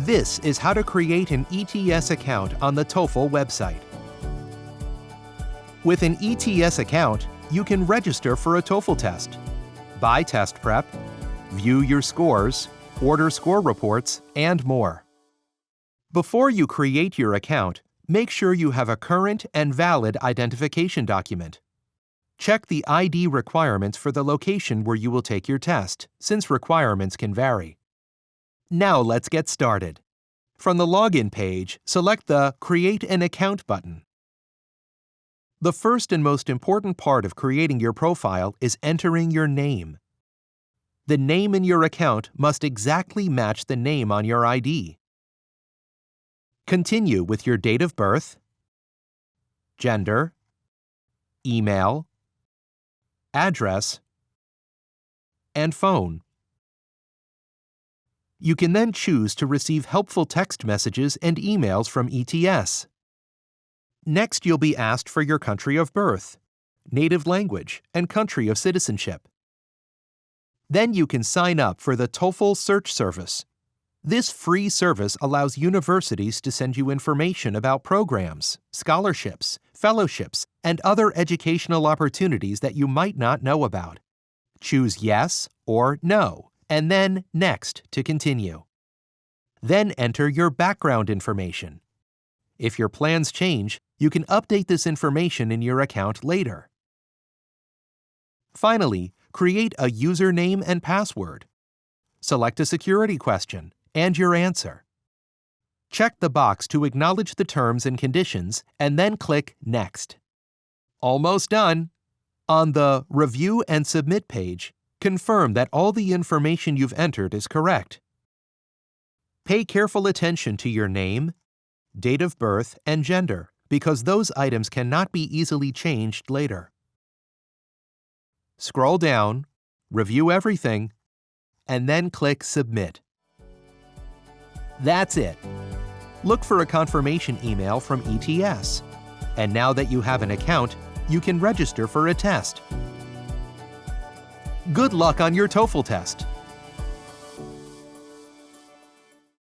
This is how to create an ETS account on the TOEFL website. With an ETS account, you can register for a TOEFL test, buy test prep, view your scores, order score reports, and more. Before you create your account, make sure you have a current and valid identification document. Check the ID requirements for the location where you will take your test, since requirements can vary. Now let's get started. From the Login page, select the Create an Account button. The first and most important part of creating your profile is entering your name. The name in your account must exactly match the name on your ID. Continue with your date of birth, gender, email, address, and phone. You can then choose to receive helpful text messages and emails from ETS. Next, you'll be asked for your country of birth, native language, and country of citizenship. Then you can sign up for the TOEFL Search service. This free service allows universities to send you information about programs, scholarships, fellowships, and other educational opportunities that you might not know about. Choose Yes or No, and then Next to continue. Then enter your background information. If your plans change, you can update this information in your account later. Finally, create a username and password. Select a security question and your answer. Check the box to acknowledge the terms and conditions, and then click Next. Almost done. On the Review and Submit page, confirm that all the information you've entered is correct. Pay careful attention to your name, date of birth, and gender, because those items cannot be easily changed later. Scroll down, review everything, and then click Submit. That's it. Look for a confirmation email from ETS. And now that you have an account, you can register for a test. Good luck on your TOEFL test!